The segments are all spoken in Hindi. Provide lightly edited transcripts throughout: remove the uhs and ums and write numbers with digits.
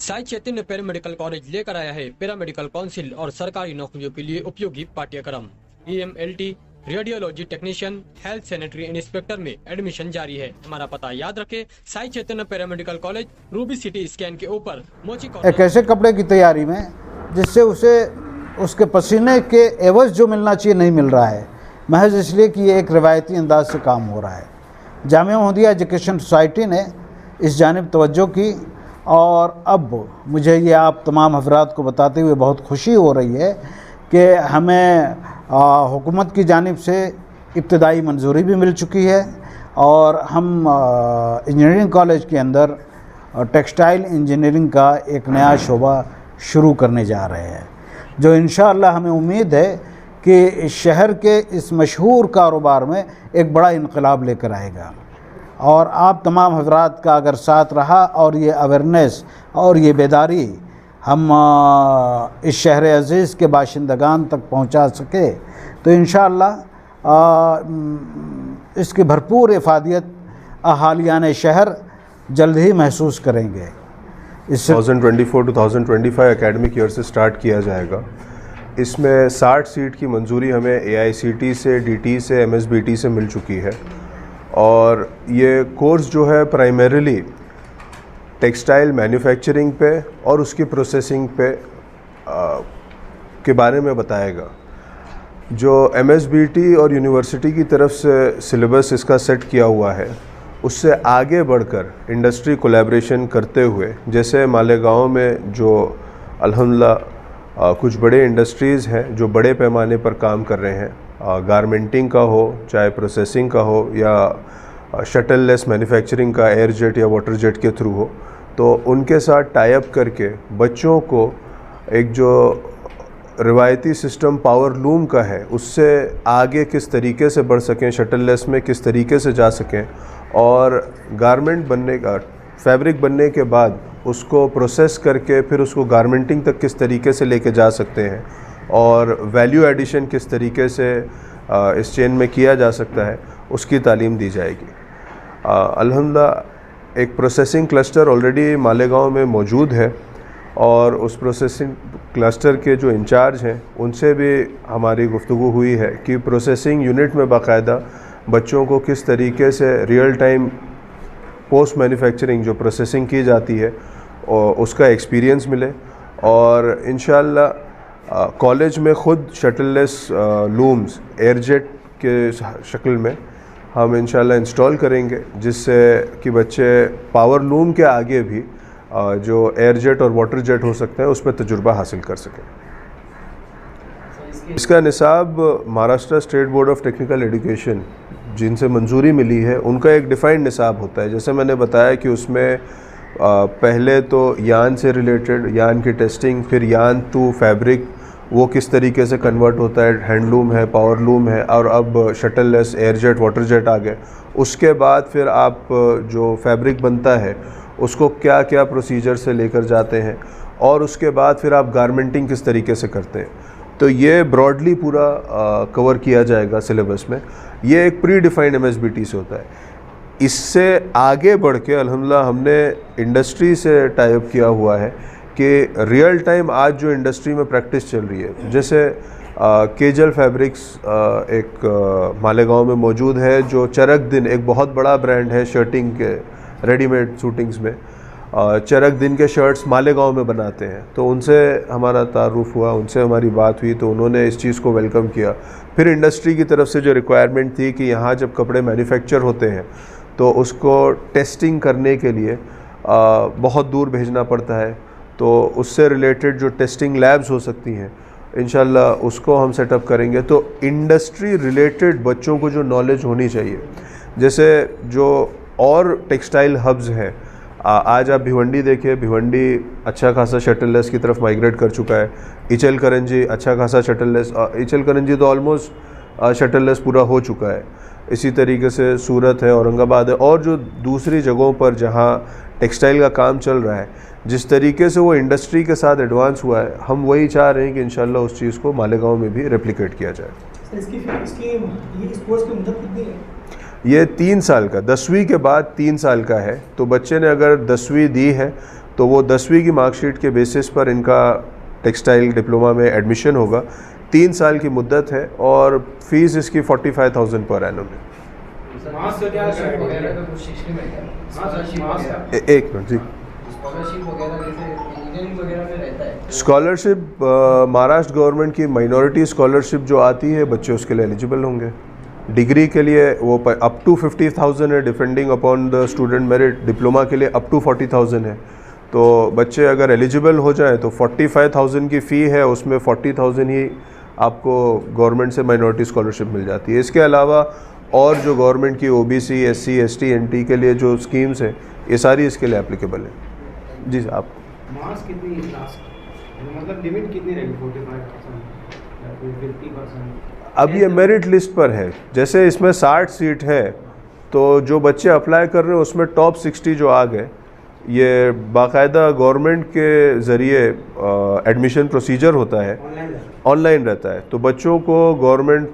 साई चैतन्य पैरामेडिकल कॉलेज लेकर आया है पैरामेडिकल काउंसिल और सरकारी नौकरियों के लिए उपयोगी पाठ्यक्रम। EMLT, radiology technician, health sanitary inspector में एडमिशन जारी है। हमारा पता याद रखें, Sai Chaitanya paramedical college, ruby city scan के ऊपर मोची। एक ऐसे कपड़े की तैयारी में जिससे उसे उसके पसीने के एवज जो मिलना चाहिए नहीं मिल रहा है, महज इसलिए कि ये एक रिवायती अंदाज से काम हो रहा है। जामिया मोहम्मदिया एजुकेशन सोसाइटी ने इस जानिब तवज्जो की और अब मुझे ये आप तमाम हजरात को बताते हुए बहुत खुशी हो रही है कि हमें हुकूमत की जानिब से इब्तदाई मंजूरी भी मिल चुकी है और हम इंजीनियरिंग कॉलेज के अंदर टेक्सटाइल इंजीनियरिंग का एक नया शोबा शुरू करने जा रहे हैं, जो इंशाअल्लाह हमें उम्मीद है कि इस शहर के इस मशहूर कारोबार में एक बड़ा इनकलाब लेकर आएगा। और आप तमाम हजरात का अगर साथ रहा और ये अवेयरनेस और ये बेदारी हम इस शहर अज़ीज़ के बाशिंदगान तक पहुंचा सके तो इंशाअल्लाह इसकी भरपूर इफ़ादियत अहालियान शहर जल्द ही महसूस करेंगे। इस 2024-2025 एकेडमिक ईयर से स्टार्ट किया जाएगा। इसमें 60 सीट की मंजूरी हमें AICT से, DT से, MSBT से मिल चुकी है और ये कोर्स जो है प्राइमरीली टेक्सटाइल मैन्युफैक्चरिंग पे और उसकी प्रोसेसिंग पे के बारे में बताएगा। जो MSBT और यूनिवर्सिटी की तरफ से सिलेबस इसका सेट किया हुआ है, उससे आगे बढ़कर इंडस्ट्री कोलैबोरेशन करते हुए, जैसे मालेगांव में जो अल्हम्दुलिल्लाह कुछ बड़े इंडस्ट्रीज़ हैं जो बड़े पैमाने पर काम कर रहे हैं, गारमेंटिंग का हो, चाहे प्रोसेसिंग का हो या शटल लेस मैन्युफैक्चरिंग का एयर जेट या वाटर जेट के थ्रू हो, तो उनके साथ टाई अप करके बच्चों को एक जो रिवायती सिस्टम पावर लूम का है उससे आगे किस तरीके से बढ़ सकें, शटल लेस में किस तरीके से जा सकें और गारमेंट बनने का, फैब्रिक बनने के बाद उसको प्रोसेस करके फिर उसको गारमेंटिंग तक किस तरीके से लेके जा सकते हैं और वैल्यू एडिशन किस तरीके से इस चेन में किया जा सकता है, उसकी तालीम दी जाएगी। अल्हम्दुलिल्लाह एक प्रोसेसिंग क्लस्टर ऑलरेडी मालेगांव में मौजूद है और उस प्रोसेसिंग क्लस्टर के जो इंचार्ज हैं उनसे भी हमारी गुफ्तगू हुई है कि प्रोसेसिंग यूनिट में बाकायदा बच्चों को किस तरीके से रियल टाइम पोस्ट मैन्युफैक्चरिंग जो प्रोसेसिंग की जाती है और उसका एक्सपीरियंस मिले और इंशाअल्लाह कॉलेज में ख़ुद शटललेस लूम्स एयरजेट के शक्ल में हम इंशाअल्लाह इंस्टॉल करेंगे, जिससे कि बच्चे पावर लूम के आगे भी जो एयरजेट और वाटर जेट हो सकते हैं उस पर तजुर्बा हासिल कर सकें। इसका निसाब Maharashtra state board of technical education जिनसे मंजूरी मिली है उनका एक डिफ़ाइंड निसाब होता है। जैसे मैंने बताया कि उसमें पहले तो यान से रिलेटेड, यान की टेस्टिंग, फिर यान टू फैब्रिक वो किस तरीके से कन्वर्ट होता है, हैंडलूम है, पावर लूम है और अब shuttleless air jet water jet आ गए। उसके बाद फिर आप जो फैब्रिक बनता है उसको क्या क्या प्रोसीजर से लेकर जाते हैं और उसके बाद फिर आप गारमेंटिंग किस तरीके से करते हैं, तो ये ब्रॉडली पूरा कवर किया जाएगा सिलेबस में। ये एक प्री डिफाइंड MSBT से होता है। इससे आगे बढ़ के अल्हम्दुलिल्लाह हमने इंडस्ट्री से टाई अप किया हुआ है कि रियल टाइम आज जो इंडस्ट्री में प्रैक्टिस चल रही है, जैसे केजल फैब्रिक्स एक मालेगांव में मौजूद है, जो चरक दिन एक बहुत बड़ा ब्रांड है शर्टिंग के, रेडीमेड सूटिंग्स में चरक दिन के शर्ट्स मालेगांव में बनाते हैं, तो उनसे हमारा तारुफ हुआ, उनसे हमारी बात हुई तो उन्होंने इस चीज़ को वेलकम किया। फिर इंडस्ट्री की तरफ से जो रिक्वायरमेंट थी कि यहाँ जब कपड़े मैन्युफैक्चर होते हैं तो उसको टेस्टिंग करने के लिए बहुत दूर भेजना पड़ता है, तो उससे रिलेटेड जो टेस्टिंग लैब्स हो सकती हैं इंशाल्लाह उसको हम सेटअप करेंगे। तो इंडस्ट्री रिलेटेड बच्चों को जो नॉलेज होनी चाहिए, जैसे जो और टेक्सटाइल हब्स हैं, आज आप भिवंडी देखिए, भिवंडी अच्छा खासा शटललेस की तरफ माइग्रेट कर चुका है। इचल करंजी अच्छा खासा शटललेस, इचल करंजी तो ऑलमोस्ट शटललेस पूरा हो चुका है। इसी तरीके से सूरत है, औरंगाबाद है और जो दूसरी जगहों पर जहाँ टेक्सटाइल का काम चल रहा है, जिस तरीके से वो इंडस्ट्री के साथ एडवांस हुआ है, हम वही चाह रहे हैं कि इंशाल्लाह उस चीज़ को मालेगांव में भी रेप्लिकेट किया जाए। इस कोर्स की मुद्दत कितनी है? ये 3 साल का, 10वीं के बाद 3 साल का है। तो बच्चे ने अगर 10वीं दी है तो वो 10वीं की मार्कशीट के बेसिस पर इनका टेक्सटाइल डिप्लोमा में एडमिशन होगा। 3 साल की मुद्दत है और फीस इसकी 45,000 पर एनम है। एक मिनट जी। स्कॉलरशिप महाराष्ट्र गवर्नमेंट की माइनॉरिटी स्कॉलरशिप जो आती है, बच्चे उसके लिए एलिजिबल होंगे। डिग्री के लिए वो अप टू 50,000 है, depending upon the student merit. Diploma के लिए अप टू 40,000 है। तो बच्चे अगर एलिजिबल हो जाएं तो 45,000 की फ़ी है, उसमें 40,000 ही आपको गवर्नमेंट से माइनॉरिटी स्कॉलरशिप मिल जाती है। इसके अलावा और जो गवर्नमेंट की OBC, SC, ST, NT के लिए जो स्कीम्स हैं, ये सारी इसके लिए एप्लीकेबल है। जी आप मार्क्स कितनी मतलब लिमिट कितनी रहेगी? 45% या फिर 50%? अब ये मेरिट लिस्ट पर है। जैसे इसमें 60 सीट है, तो जो बच्चे अप्लाई कर रहे हैं उसमें टॉप 60 जो आ गए, ये बाकायदा गवर्नमेंट के ज़रिए एडमिशन प्रोसीजर होता है, ऑनलाइन रहता है। तो बच्चों को गवर्नमेंट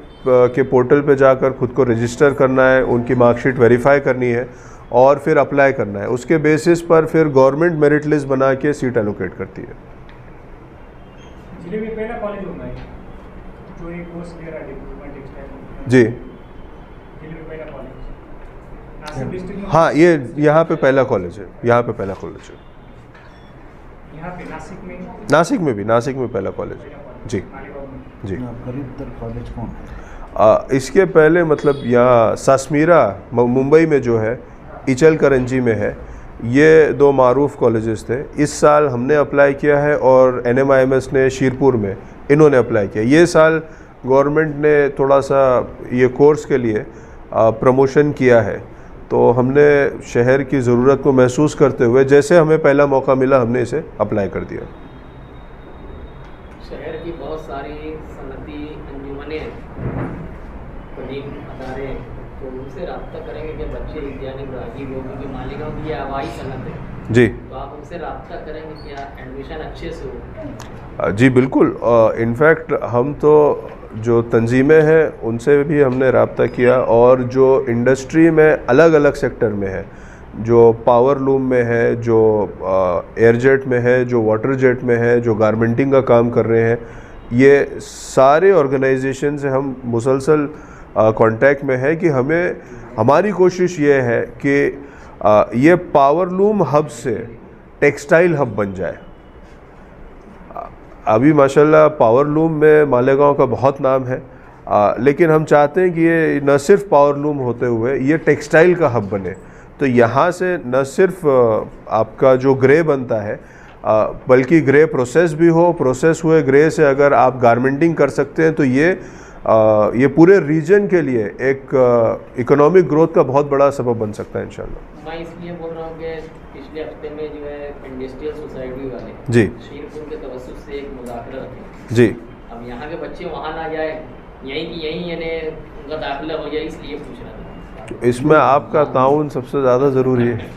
के पोर्टल पे जाकर खुद को रजिस्टर करना है, उनकी मार्कशीट वेरीफाई करनी है और फिर अप्लाई करना है। उसके बेसिस पर फिर गवर्नमेंट मेरिट लिस्ट बना के सीट एलोकेट करती है। जिले में पहला कॉलेज होता है जो एक कोर्स ले रहा है डिप्लोमा टेक्सटाइल। जी जिले में पहला कॉलेज नासिक डिस्ट्रिक्ट में। हाँ, ये यहाँ पे पहला कॉलेज है। यहाँ पे पहला कॉलेज है। यहाँ पे नासिक में भी, नासिक में पहला कॉलेज है। जी जी। करीब तर कॉलेज कौन है? इसके पहले मतलब यहाँ सासमीरा मुंबई में जो है, इचलकरंजी में है, ये 2 मारूफ कॉलेजेस थे। इस साल हमने अप्लाई किया है और NMIMS ने शीरपुर में इन्होंने अप्लाई किया। ये साल गवर्नमेंट ने थोड़ा सा ये कोर्स के लिए प्रमोशन किया है, तो हमने शहर की ज़रूरत को महसूस करते हुए जैसे हमें पहला मौका मिला हमने इसे अप्लाई कर दिया। शहर की बहुत सारी सनती अंजुमनें, कदीम अदारे, तो उनसे रब्ता करेंगे कि बच्चे यानी रागी लोगों की मालिकों की आवाज़ सनत है जी, तो आप उनसे रब्ता करेंगे क्या एडमिशन अच्छे से हो? जी बिल्कुल। इनफैक्ट हम तो जो तंजीमें हैं उनसे भी हमने रब्ता किया, और जो इंडस्ट्री में अलग अलग सेक्टर में है, जो पावर लूम में है, जो एयरजेट में है, जो वाटर जेट में है, जो गारमेंटिंग का काम कर रहे हैं, ये सारे ऑर्गेनाइजेशन से हम मुसलसल कांटेक्ट में है कि हमारी कोशिश ये है कि ये पावर लूम हब से टेक्सटाइल हब बन जाए। अभी माशाल्लाह पावर लूम में मालेगांव का बहुत नाम है, लेकिन हम चाहते हैं कि ये न सिर्फ पावर लूम होते हुए ये टेक्सटाइल का हब बने। तो यहाँ से न सिर्फ आपका जो ग्रे बनता है, बल्कि ग्रे प्रोसेस भी हो, प्रोसेस हुए ग्रे से अगर आप गारमेंटिंग कर सकते हैं तो ये पूरे रीजन के लिए एक इकोनॉमिक ग्रोथ का बहुत बड़ा सबब बन सकता है इंशाल्लाह। मैं इसलिए बोल रहा हूँ कि पिछले हफ्ते में जो है इंडस्ट्रियल सोसाइटी वाले जी शीरपुर के तवज्जुह से एक मुज़ाकरा रखे। जी, अब यहाँ के बच्चे वहाँ ना जाए, यहीं की यहीं यानी उनका दाखिला हो जाए, इसलिए पूछ रहा था। इसमें आपका ताउन सबसे ज़्यादा ज़रूरी है।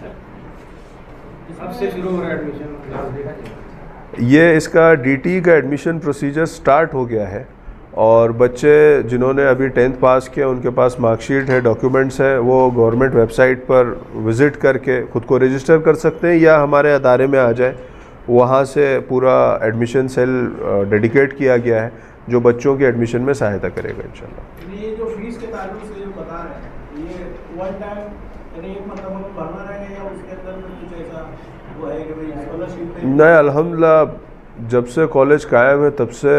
सबसे शुरू हो रहा है एडमिशन क्लास देखा जाए। ये इसका DT का एडमिशन प्रोसीजर स्टार्ट हो गया है, और बच्चे जिन्होंने अभी 10th पास किया उनके पास मार्कशीट है, डॉक्यूमेंट्स है, वो गवर्नमेंट वेबसाइट पर विज़िट करके खुद को रजिस्टर कर सकते हैं, या हमारे अदारे में आ जाए। वहाँ से पूरा एडमिशन सेल डेडिकेट किया गया है जो बच्चों के एडमिशन में सहायता करेगा इंशाल्लाह। ये जो फीस के ताल्लुक से जो बता रहे हैं, ये वन टाइम यानी एक मतलब हमें भरना रहेगा या उसके अंदर में कुछ ऐसा वो है कि भाई स्कॉलरशिप नहीं, अल्हम्दुलिल्लाह जब से कॉलेज कायम है तब से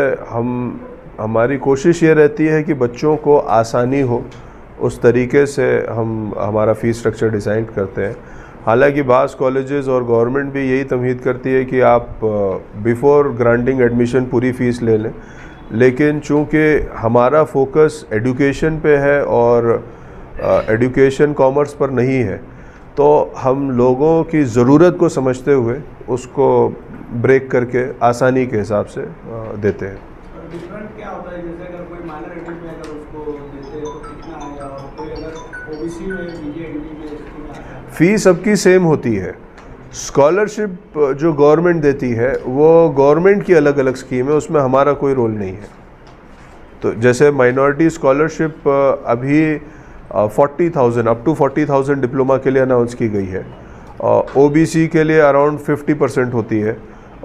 हमारी कोशिश ये रहती है कि बच्चों को आसानी हो, उस तरीके से हमारा फ़ीस स्ट्रक्चर डिज़ाइन करते हैं। हालांकि बाज़ कॉलेजेस और गवर्नमेंट भी यही तमहीद करती है कि आप बिफ़ोर ग्रांटिंग एडमिशन पूरी फ़ीस ले लें, लेकिन चूँकि हमारा फोकस एजुकेशन पे है और एजुकेशन कॉमर्स पर नहीं है, तो हम लोगों की ज़रूरत को समझते हुए उसको ब्रेक करके आसानी के हिसाब से देते हैं। डिफरेंट क्या होता है? जैसे अगर कोई माइनर एडिट में अगर उसको देते हैं तो कितना आएगा, और कोई अगर OBC में BA में आता है? फ़ीस सबकी सेम होती है। स्कॉलरशिप जो गवर्नमेंट देती है वो गवर्नमेंट की अलग अलग स्कीम है, उसमें हमारा कोई रोल नहीं है। तो जैसे माइनॉरिटी स्कॉलरशिप अभी 40,000 अप टू 40,000 डिप्लोमा के लिए अनाउंस की गई है, OBC के लिए अराउंड 50% होती है।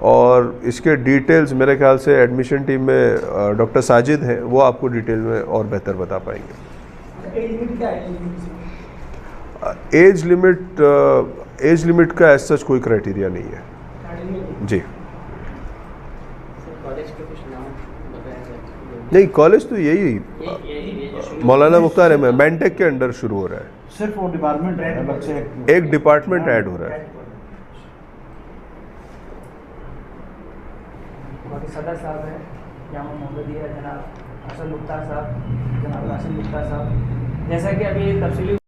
और इसके डिटेल्स मेरे ख्याल से एडमिशन टीम में डॉक्टर साजिद हैं, वो आपको डिटेल में और बेहतर बता पाएंगे। एज लिमिट क्या है? एज लिमिट का एज सच कोई क्राइटेरिया नहीं है जी। कॉलेज के कुछ नाम बताया जाए? नहीं, कॉलेज तो यही ये जो शुरू मौलाना मुख्तार है, मैंटेक के अंडर शुरू हो रहा है। सिर्फ वो डिपार्टमेंट है, बच्चे एक डिपार्टमेंट ऐड हो रहा है। बाकी सदर साहब हैं, जामा मोहम्मदिया जनाब असल मुख्तार साहब, जनाब नासिर मुख्तार साहब। जैसा कि अभी तफसीली